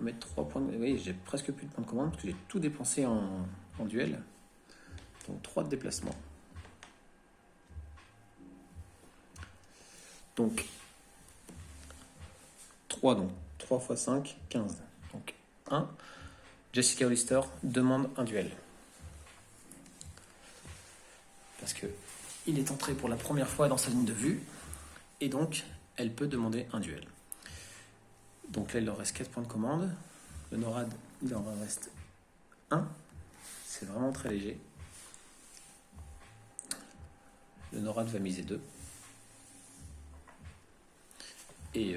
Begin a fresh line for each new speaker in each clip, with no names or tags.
mettre 3 points. Oui, j'ai presque plus de points de commande parce que j'ai tout dépensé en duel. Donc 3 de déplacement. Donc 3, donc 3 x 5, 15. Donc 1. Jessica Hollister demande un duel. Parce que il est entré pour la première fois dans sa ligne de vue. Et donc, elle peut demander un duel. Donc là, il leur reste 4 points de commande. Le NORAD, il en reste 1. C'est vraiment très léger. Le NORAD va miser 2. Et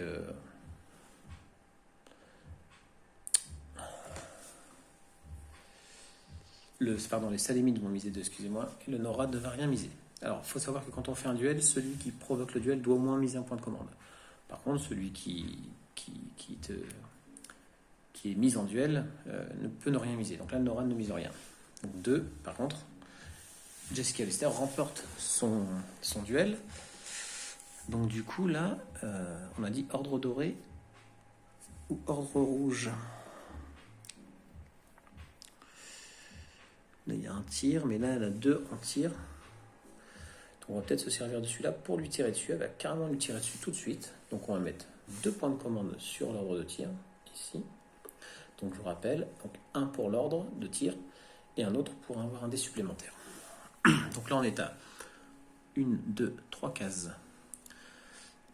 les Salimides vont miser 2, excusez-moi. Et le NORAD ne va rien miser. Alors, il faut savoir que quand on fait un duel, celui qui provoque le duel doit au moins miser un point de commande. Par contre, celui qui est mis en duel ne peut ne rien miser. Donc là, le NORAD ne mise rien. Donc 2, par contre, Jessica Hollister remporte son duel. Donc du coup, là, on a dit ordre doré ou ordre rouge. Là, il y a un tir, mais là, elle a 2 en tir. Donc on va peut-être se servir de celui-là pour lui tirer dessus. Elle va carrément lui tirer dessus tout de suite. Donc on va mettre 2 points de commande sur l'ordre de tir, ici. Donc je vous rappelle, donc un pour l'ordre de tir et un autre pour avoir un dé supplémentaire. Donc là on est à 1, 2, 3 cases.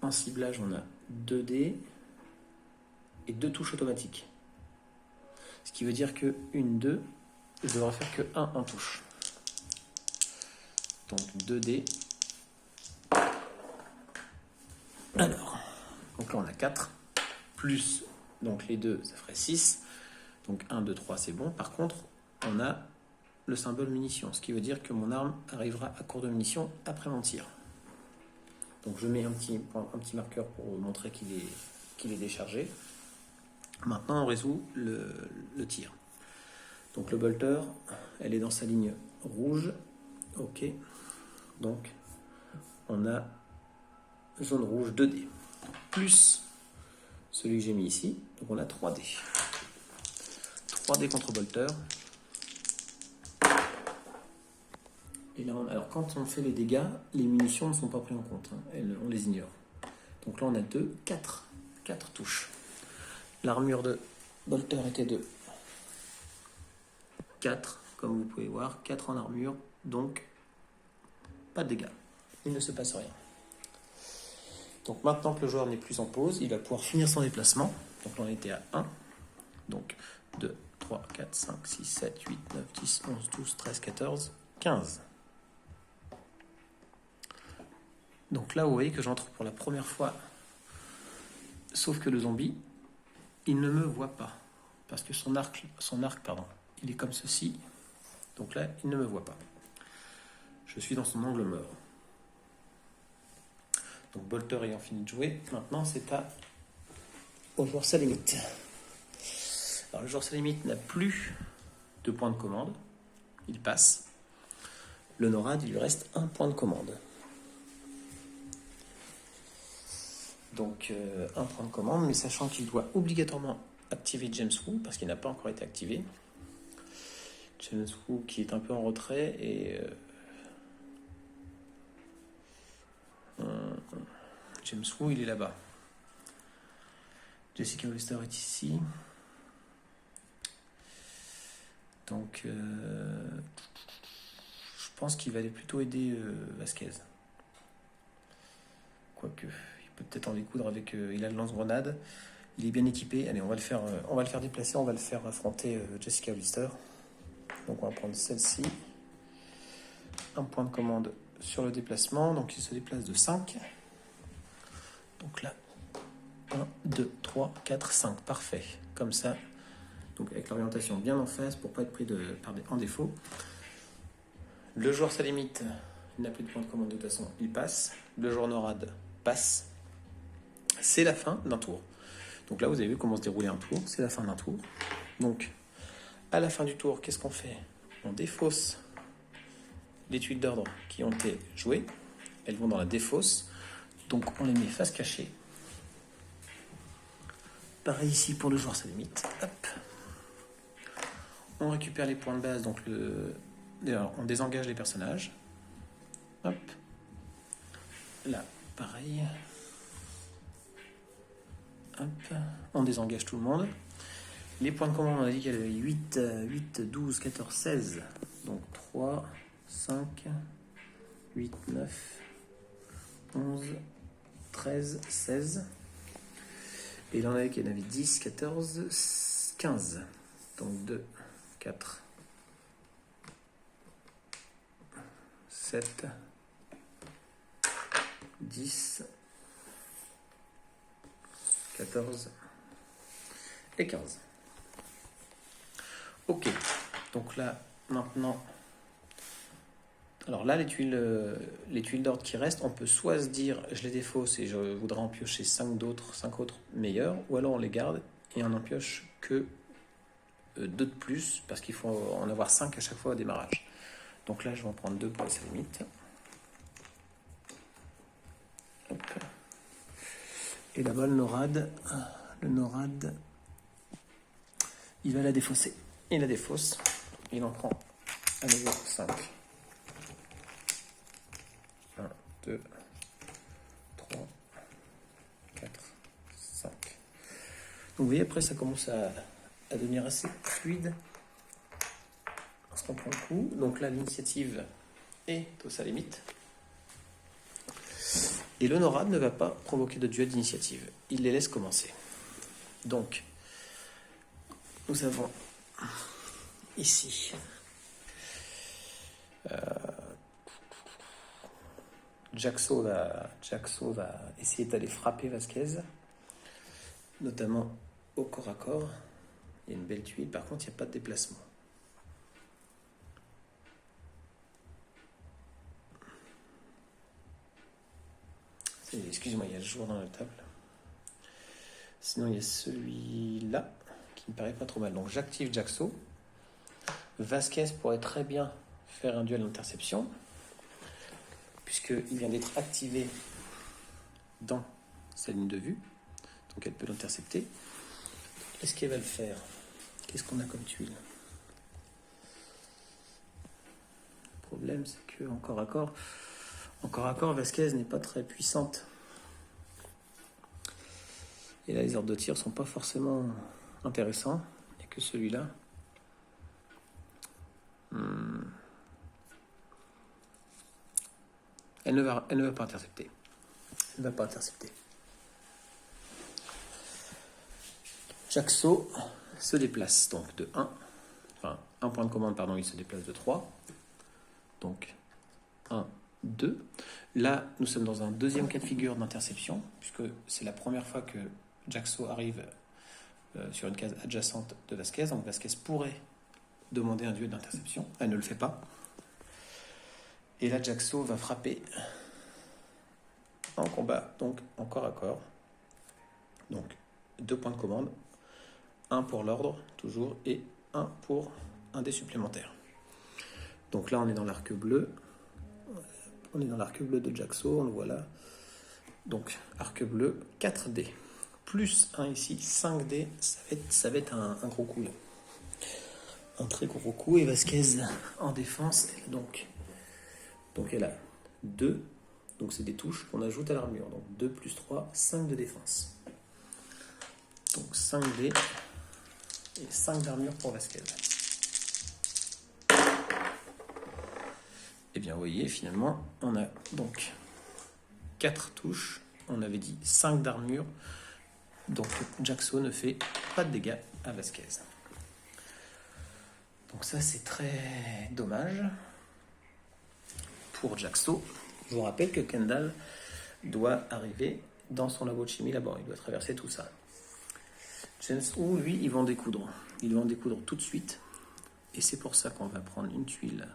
En ciblage on a 2 dés et 2 touches automatiques. Ce qui veut dire que 1, 2, je devrais faire que 1 en touche. Donc 2 dés. Alors, donc là on a 4, plus donc les 2, ça ferait 6. Donc 1, 2, 3, c'est bon. Par contre, on a le symbole munition, ce qui veut dire que mon arme arrivera à court de munitions après mon tir. Donc je mets un petit marqueur pour montrer qu'il est déchargé. Maintenant, on résout le tir. Donc le bolter, elle est dans sa ligne rouge. Ok. Donc, on a zone rouge 2D. Plus celui que j'ai mis ici. Donc on a 3D. 3D contre bolter. Et là, alors quand on fait les dégâts, les munitions ne sont pas prises en compte. On les ignore. Donc là, on a 4 touches. L'armure de bolter était de 4, comme vous pouvez voir. 4 en armure, donc pas de dégâts. Il ne se passe rien. Donc maintenant que le joueur n'est plus en pause, il va pouvoir finir son déplacement. Donc là, on était à 1. Donc 2, 3, 4, 5, 6, 7, 8, 9, 10, 11, 12, 13, 14, 15. Donc là, vous voyez que j'entre pour la première fois. Sauf que le zombie, il ne me voit pas. Parce que son arc, il est comme ceci. Donc là, il ne me voit pas. Je suis dans son angle mort. Donc bolter ayant fini de jouer, maintenant c'est au joueur Salimite. Alors le joueur Salimite n'a plus de point de commande. Il passe. Le NORAD, il lui reste 1 point de commande. Donc 1 point de commande, mais sachant qu'il doit obligatoirement activer James Wu, parce qu'il n'a pas encore été activé. James Wu qui est un peu en retrait et James Wu, il est là-bas. Jessica Hollister est ici. Donc, je pense qu'il va plutôt aider Vasquez. Quoique, il peut peut-être en découdre avec... il a le lance-grenade. Il est bien équipé. Allez, on va le faire déplacer. On va le faire affronter Jessica Hollister. Donc, on va prendre celle-ci. 1 point de commande sur le déplacement. Donc, il se déplace de 5. Donc là, 1, 2, 3, 4, 5. Parfait. Comme ça. Donc avec l'orientation bien en face pour ne pas être pris en défaut. Le joueur Salimite, il n'a plus de point de commande de toute façon, il passe. Le joueur NORAD passe. C'est la fin d'un tour. Donc là, vous avez vu comment se déroulait un tour. C'est la fin d'un tour. Donc, à la fin du tour, qu'est-ce qu'on fait? On défausse les tuiles d'ordre qui ont été jouées. Elles vont dans la défausse. Donc, on les met face cachée. Pareil ici pour le joueur sa limite. Hop. On récupère les points de base, donc on désengage les personnages. Hop. Là, pareil. Hop. On désengage tout le monde. Les points de commande, on a dit qu'il y avait 8, 12, 14, 16. Donc 3, 5, 8, 9, 11, 13, 16. Et là, on avait qu'il y en avait 10, 14, 15. Donc 2, 4, 7, 10, 14 et 15. Ok, donc là, maintenant, alors là, les tuiles d'ordre qui restent, on peut soit se dire, je les défausse et je voudrais en piocher 5 autres meilleurs, ou alors on les garde et on n'en pioche que 2 de plus, parce qu'il faut en avoir 5 à chaque fois au démarrage. Donc là, je vais en prendre 2 pour essayer la limite. Hop. Et là-bas, le NORAD, il va la défausser. Il la défausse. Il en prend à nouveau 5. 1, 2, 3, 4, 5. Donc vous voyez, après, ça commence à devenir assez fluide. Parce qu'on prend le coup. Donc là, l'initiative est au sa limite. Et le NORAD ne va pas provoquer de duel d'initiative. Il les laisse commencer. Donc, nous avons ici Jaxo va essayer d'aller frapper Vasquez, notamment au corps à corps. Il y a une belle tuile, par contre il n'y a pas de déplacement. Excusez-moi, il y a le joueur dans la table. Sinon il y a celui-là qui me paraît pas trop mal. Donc j'active Jaxo. Vasquez pourrait très bien faire un duel d'interception, puisqu'il vient d'être activé dans sa ligne de vue. Donc elle peut l'intercepter. Est-ce qu'elle va le faire? Qu'est-ce qu'on a comme tuile? Le problème, c'est que encore à corps, Vasquez n'est pas très puissante. Et là, les ordres de tir sont pas forcément intéressants. Il n'y a que celui-là. Elle ne va pas intercepter. Elle ne va pas intercepter. Jaxo se déplace donc de 1. Enfin, un point de commande, pardon, il se déplace de 3. Donc, 1, 2. Là, nous sommes dans un deuxième cas de figure d'interception, puisque c'est la première fois que Jaxo arrive sur une case adjacente de Vasquez. Donc, Vasquez pourrait demander un duel d'interception. Elle ne le fait pas. Et là, Jaxo va frapper en combat, donc en corps à corps. Donc, 2 points de commande. 1 pour l'ordre, toujours, et 1 pour un dé supplémentaire. Donc là, on est dans l'arc bleu. On est dans l'arc bleu de Jaxo, on le voit là. Donc, arc bleu, 4 dés. Plus 1 ici, 5 dés. Ça va être un gros coup là. Un très gros coup. Et Vasquez en défense, donc elle a 2. Donc c'est des touches qu'on ajoute à l'armure. Donc 2 plus 3, 5 de défense. Donc 5 dés et 5 d'armure pour Vasquez. Et bien vous voyez, finalement, on a donc 4 touches. On avait dit 5 d'armure. Donc Jaxo ne fait pas de dégâts à Vasquez. Donc ça, c'est très dommage pour Jaxo. Je vous rappelle que Kendall doit arriver dans son labo de chimie là-bas. Il doit traverser tout ça. James Wu, lui, ils vont découdre. Ils vont découdre tout de suite. Et c'est pour ça qu'on va prendre une tuile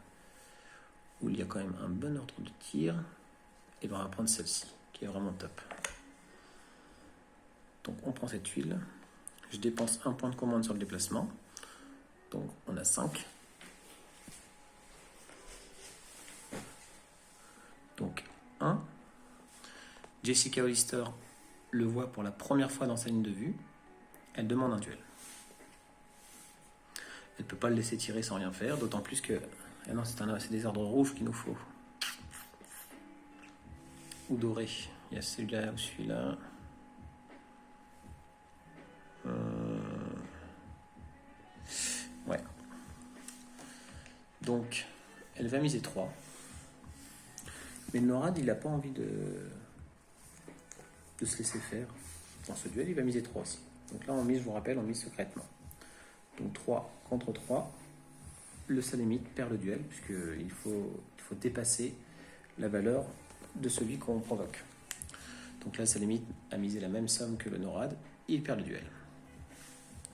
où il y a quand même un bon ordre de tir. Et on va prendre celle-ci, qui est vraiment top. Donc on prend cette tuile. Je dépense un point de commande sur le déplacement. Donc on a 5. Donc 1. Jessica Hollister le voit pour la première fois dans sa ligne de vue. elle demande un duel. Elle ne peut pas le laisser tirer sans rien faire, d'autant plus que... Ah non, c'est des ordres rouges qu'il nous faut. Ou doré. Il y a celui-là ou celui-là. Ouais. Donc, elle va miser 3. Mais le Norad, il n'a pas envie de se laisser faire. Dans ce duel, il va miser 3 aussi. Donc là, on mise, je vous rappelle, on mise secrètement. Donc 3 contre 3. Le Salémite perd le duel, puisqu'il faut dépasser la valeur de celui qu'on provoque. Donc là, Salémite a misé la même somme que le Norad. Il perd le duel.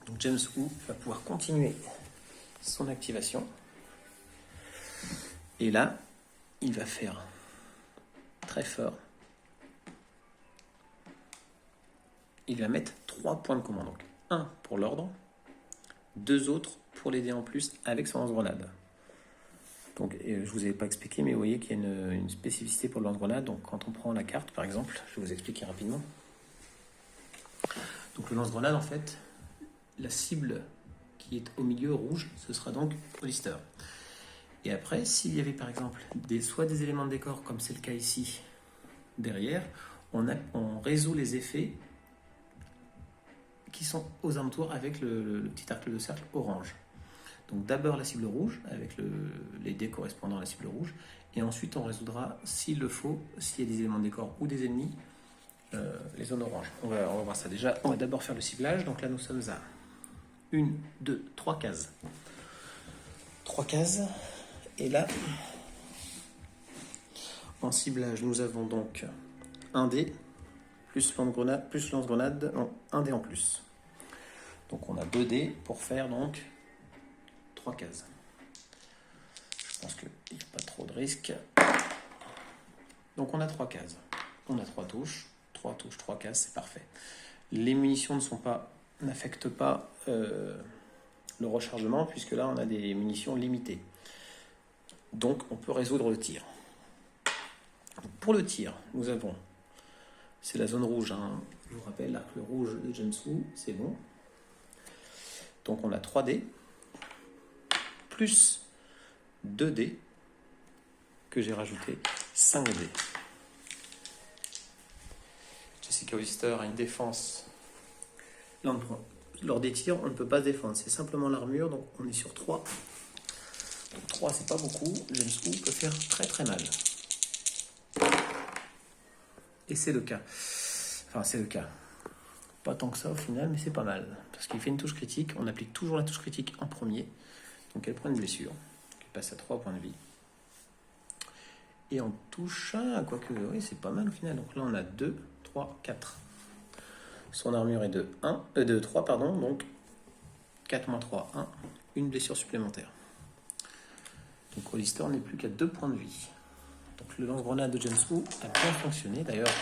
Donc James Wu va pouvoir continuer son activation. Et là, il va faire très fort. Il va mettre 3 points de commande. Donc 1 pour l'ordre, 2 autres pour l'aider en plus avec son lance-grenade. Donc je ne vous avais pas expliqué, mais vous voyez qu'il y a une spécificité pour le lance-grenade. Donc quand on prend la carte, par exemple, je vais vous expliquer rapidement. Donc le lance-grenade, en fait, la cible qui est au milieu rouge, ce sera donc Hollister. Et après, s'il y avait par exemple soit des éléments de décor, comme c'est le cas ici, derrière, on résout les effets qui sont aux alentours avec le petit arc de cercle orange. Donc d'abord la cible rouge, avec les dés correspondant à la cible rouge, et ensuite on résoudra, s'il le faut, s'il y a des éléments de décor ou des ennemis, les zones oranges. On va voir ça déjà. On va d'abord faire le ciblage. Donc là, nous sommes à 1, 2, 3 cases. 3 cases. Et là, en ciblage, nous avons donc un dé, plus lance-grenade, non, un dé en plus. Donc on a 2 dés pour faire donc 3 cases. Je pense qu'il n'y a pas trop de risques. Donc on a 3 cases. On a 3 touches. 3 touches, 3 cases, c'est parfait. Les munitions n'affectent pas le rechargement, puisque là on a des munitions limitées. Donc on peut résoudre le tir. Pour le tir, nous avons, c'est la zone rouge, hein. Je vous rappelle, l'arc rouge de James Wu, c'est bon. Donc on a 3 dés, plus 2 dés, que j'ai rajouté 5 dés. Jessica Hollister a une défense. Lors des tirs, on ne peut pas se défendre, c'est simplement l'armure, donc on est sur 3. Donc 3, c'est pas beaucoup. James Wu peut faire très très mal. Et c'est le cas. Enfin, c'est le cas. Pas tant que ça au final, mais c'est pas mal. Parce qu'il fait une touche critique, on applique toujours la touche critique en premier. Donc elle prend une blessure, qui passe à 3 points de vie. Et on touche à, quoique, oui, c'est pas mal au final. Donc là, on a 2, 3, 4. Son armure est de 3, pardon. Donc 4 moins 3, 1. Une blessure supplémentaire. Donc Hollister n'est plus qu'à 2 points de vie. Donc le lance-grenade de James Wu a bien fonctionné. D'ailleurs,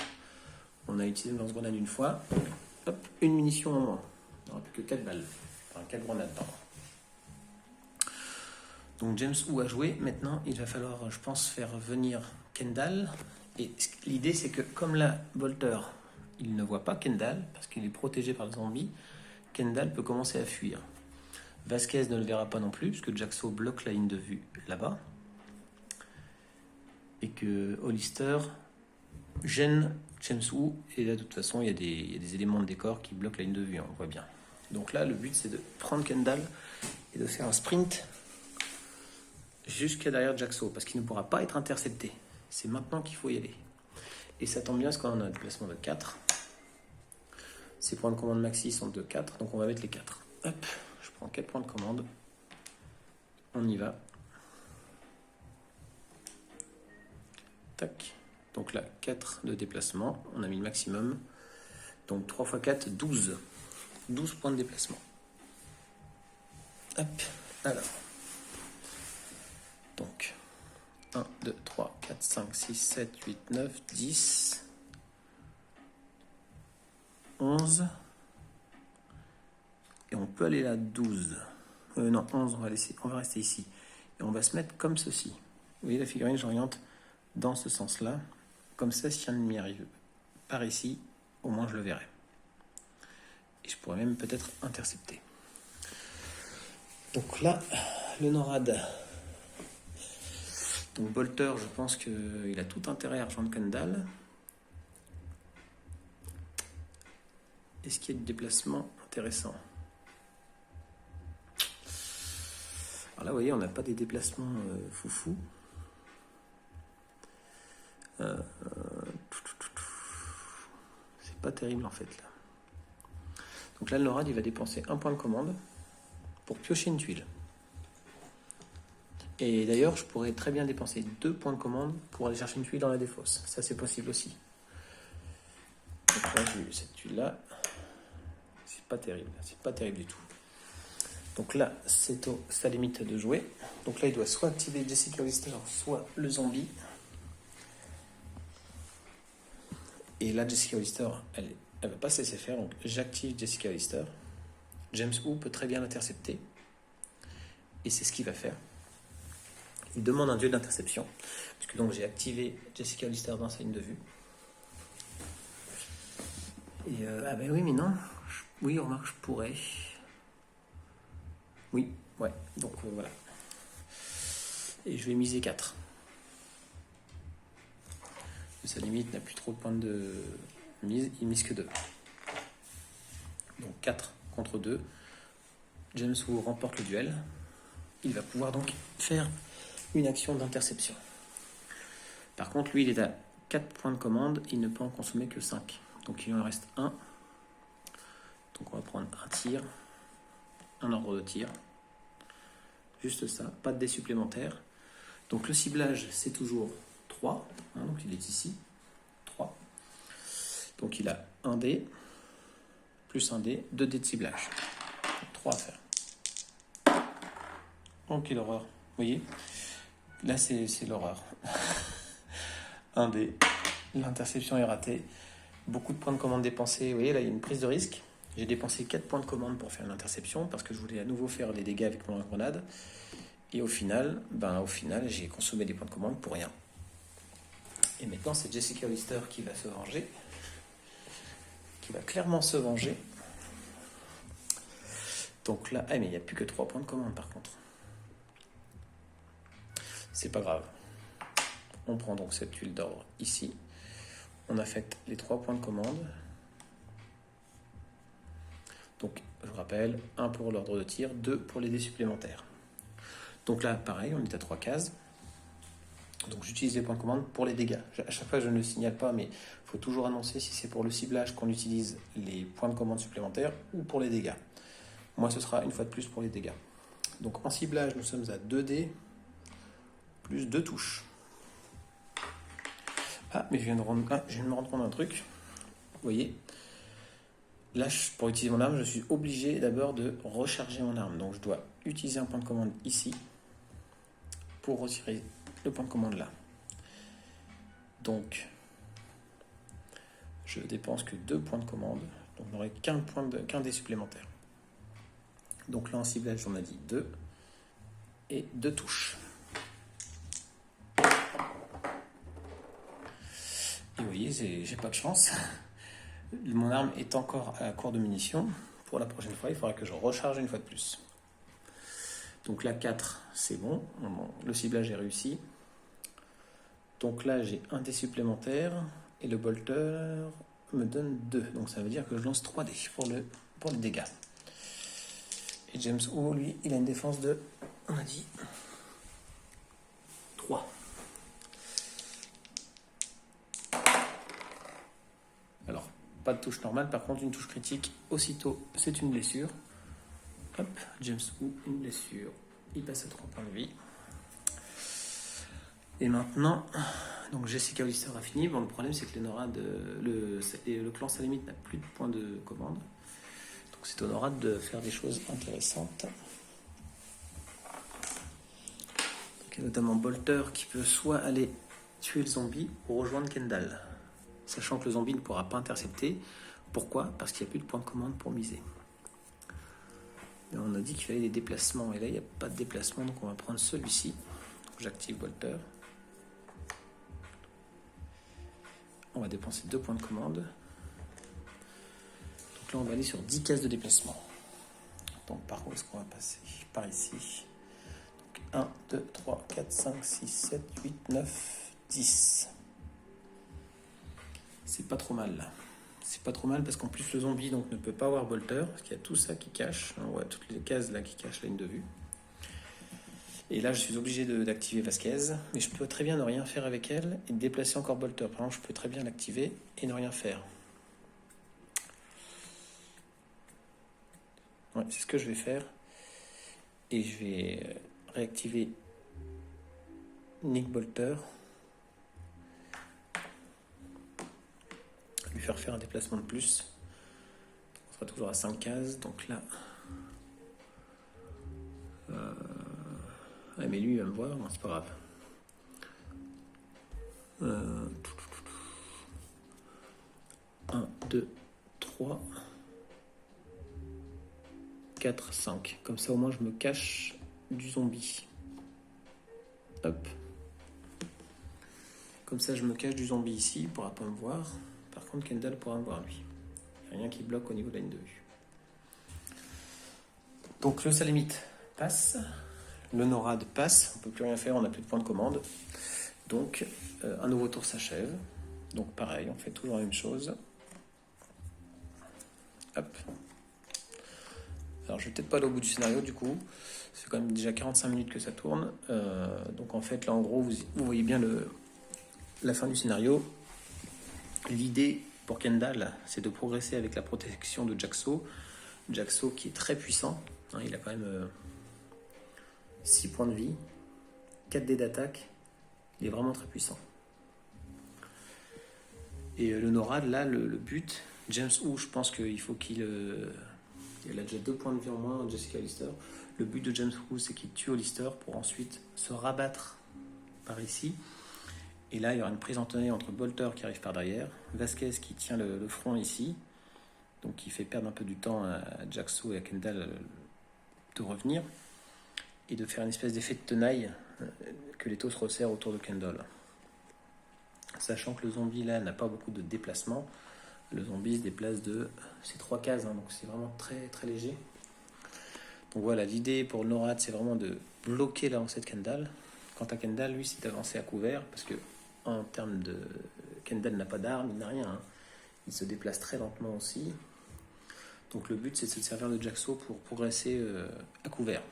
on a utilisé le lance-grenade une fois. Hop, une munition en moins. Il n'y aura plus que 4 balles. Enfin, 4 grenades, pardon. Donc James Wu a joué. Maintenant, il va falloir, je pense, faire venir Kendall. Et l'idée, c'est que comme là, Bolter, il ne voit pas Kendall, parce qu'il est protégé par le zombie, Kendall peut commencer à fuir. Vasquez ne le verra pas non plus, puisque Jaxo bloque la ligne de vue là-bas. Et que Hollister gêne James Wu. Et là, de toute façon, il y a des éléments de décor qui bloquent la ligne de vue, on voit bien. Donc là, le but, c'est de prendre Kendall et de faire un sprint jusqu'à derrière Jaxo, parce qu'il ne pourra pas être intercepté. C'est maintenant qu'il faut y aller. Et ça tombe bien, parce qu'on a un déplacement de 4. Ses points de commande maxi sont de 4, donc on va mettre les 4. Hop, je prends 4 points de commande. On y va. Tac. Donc là, 4 de déplacement. On a mis le maximum. Donc 3 x 4, 12. 12 points de déplacement. Hop. Alors. Donc, 1, 2, 3, 4, 5, 6, 7, 8, 9, 10, 11. Et on peut aller là, 12. Non, 11, on va rester ici. Et on va se mettre comme ceci. Vous voyez la figurine, j'oriente dans ce sens-là. Comme ça, si un ennemi arrive par ici, au moins je le verrai. Et je pourrais même peut-être intercepter. Donc là, le NORAD. Donc Bolter, je pense qu'il a tout intérêt à rejoindre Kendall. Est-ce qu'il y a du déplacement intéressant? Alors là, vous voyez, on n'a pas des déplacements foufou. C'est pas terrible en fait là. Donc là, le NORAD, il va dépenser un point de commande pour piocher une tuile. Et d'ailleurs, je pourrais très bien dépenser 2 points de commande pour aller chercher une tuile dans la défausse. Ça, c'est possible aussi. Donc là, j'ai eu cette tuile-là. C'est pas terrible du tout. Donc là, c'est sa limite de jouer. Donc là, il doit soit activer Jessica Lister, soit le zombie. Et là, Jessica Lister, elle va pas se laisser faire. Donc j'active Jessica Lister. James Wu peut très bien l'intercepter. Et c'est ce qu'il va faire. Il demande un duel d'interception. Puisque donc j'ai activé Jessica Lister dans sa ligne de vue. Et ah ben oui, mais non. Oui, remarque, je pourrais. Oui, ouais. Donc voilà. Et je vais miser 4. Sa limite n'a plus trop de points de mise. Il mise que 2. Donc 4 contre 2. James Wu remporte le duel. Il va pouvoir donc faire une action d'interception. Par contre, lui, il est à 4 points de commande. Il ne peut en consommer que 5. Donc il en reste 1. Donc on va prendre un tir. Un ordre de tir. Juste ça. Pas de dés supplémentaires. Donc le ciblage, c'est toujours 3. Donc il est ici. 3. Donc il a 1 dé. Plus 1 dé. 2 dés de ciblage. 3 à faire. Oh, quelle horreur. Vous voyez? Là, c'est l'horreur. 1 dé. L'interception est ratée. Beaucoup de points de commande dépensés. Vous voyez, là, il y a une prise de risque. J'ai dépensé 4 points de commande pour faire une interception parce que je voulais à nouveau faire les dégâts avec mon grenade. Et au final, j'ai consommé des points de commande pour rien. Et maintenant, c'est Jessica Lister qui va se venger. Qui va clairement se venger. Donc là, mais il n'y a plus que 3 points de commande par contre. C'est pas grave. On prend donc cette tuile d'ordre ici. On affecte les 3 points de commande. Donc, je rappelle, 1 pour l'ordre de tir, 2 pour les dés supplémentaires. Donc là, pareil, on est à 3 cases. Donc j'utilise les points de commande pour les dégâts. À chaque fois, je ne le signale pas, mais il faut toujours annoncer si c'est pour le ciblage qu'on utilise les points de commande supplémentaires ou pour les dégâts. Moi, ce sera une fois de plus pour les dégâts. Donc en ciblage, nous sommes à 2 dés plus 2 touches. Ah, mais je viens de me rendre compte d'un truc. Vous voyez, là, pour utiliser mon arme, je suis obligé d'abord de recharger mon arme. Donc je dois utiliser un point de commande ici pour retirer le point de commande là. Donc, je dépense que 2 points de commande. Donc, je n'aurai qu'un dé supplémentaire. Donc là, en ciblage, on a dit 2 et 2 touches. Et vous voyez, j'ai pas de chance. Mon arme est encore à court de munitions. Pour la prochaine fois, il faudra que je recharge une fois de plus. Donc là, 4, c'est bon. Le ciblage est réussi. Donc là, j'ai un dé supplémentaire. Et le bolter me donne 2. Donc ça veut dire que je lance 3 dés pour les dégâts. Et James Wu, lui, il a une défense de, on a dit, 3. Alors, pas de touche normale, par contre, une touche critique, aussitôt, c'est une blessure. Hop, James Wu, une blessure. Il passe à 3 points de vie. Et maintenant, donc Jessica Lister a fini. Bon, le problème, c'est que le clan Salamite n'a plus de points de commande. Donc, c'est au NORAD de faire des choses intéressantes. Donc, il y a notamment Bolter qui peut soit aller tuer le zombie ou rejoindre Kendall. Sachant que le zombie ne pourra pas intercepter. Pourquoi? Parce qu'il n'y a plus de points de commande pour miser. Et on a dit qu'il fallait des déplacements. Et là, il n'y a pas de déplacement. Donc, on va prendre celui-ci. J'active Bolter. On va dépenser 2 points de commande. Donc Donc là, on va aller sur 10 cases de déplacement. Donc par où est-ce qu'on va passer? Par ici. Donc 1, 2, 3, 4, 5, 6, 7, 8, 9, 10. C'est pas trop mal. C'est pas trop mal parce qu'en plus le zombie donc, ne peut pas avoir bolter, parce qu'il y a tout ça qui cache. On voit toutes les cases là qui cachent la ligne de vue. Et là je suis obligé d'activer Vasquez, mais je peux très bien ne rien faire avec elle et déplacer encore bolter. Par exemple, je peux très bien l'activer et ne rien faire. Ouais, c'est ce que je vais faire. Et je vais réactiver Nick Bolter. Lui faire un déplacement de plus. On sera toujours à 5 cases. Donc là. Ouais, mais lui, il va me voir. Non, c'est pas grave. 1, 2, 3, 4, 5. Comme ça, au moins, je me cache du zombie. Hop. Comme ça, je me cache du zombie ici. Il ne pourra pas me voir. Par contre, Kendall pourra me voir, lui. Il n'y a rien qui bloque au niveau de la ligne de vue. Donc, le salamite passe. Le NORAD passe. On ne peut plus rien faire. On n'a plus de point de commande. Donc, un nouveau tour s'achève. Donc, pareil, on fait toujours la même chose. Hop. Alors, je vais peut-être pas aller au bout du scénario, du coup. C'est quand même déjà 45 minutes que ça tourne. Donc, en fait, là, en gros, vous voyez bien la fin du scénario. L'idée pour Kendall, c'est de progresser avec la protection de Jaxo. Jaxo qui est très puissant. Hein, il a quand même 6 points de vie, 4 dés d'attaque. Il est vraiment très puissant. Et le NORAD, là, le but, James Wu, je pense qu'il faut qu'il... il a déjà 2 points de vie en moins, Jessica Lister. Le but de James Wu, c'est qu'il tue Lister pour ensuite se rabattre par ici. Et là, il y aura une prise en tenue entre Bolter qui arrive par derrière, Vasquez qui tient le front ici, donc qui fait perdre un peu du temps à Jaxo et à Kendall de revenir, et de faire une espèce d'effet de tenaille que l'étau se resserre autour de Kendall. Sachant que le zombie là n'a pas beaucoup de déplacement, le zombie se déplace de ces 3 cases, hein, donc c'est vraiment très très léger. Donc voilà, l'idée pour le NORAD, c'est vraiment de bloquer l'avancée de Kendall. Quant à Kendall, lui, c'est d'avancer à couvert, parce que en termes de... Kendall n'a pas d'arme, il n'a rien. Hein. Il se déplace très lentement aussi. Donc le but, c'est de se servir de Jaxo pour progresser à couvert.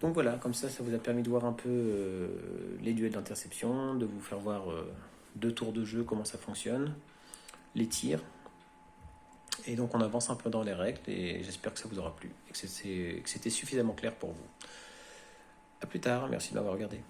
Donc voilà, comme ça vous a permis de voir un peu les duels d'interception, de vous faire voir 2 tours de jeu, comment ça fonctionne, les tirs. Et donc on avance un peu dans les règles, et j'espère que ça vous aura plu, et que c'était suffisamment clair pour vous. A plus tard, merci de m'avoir regardé.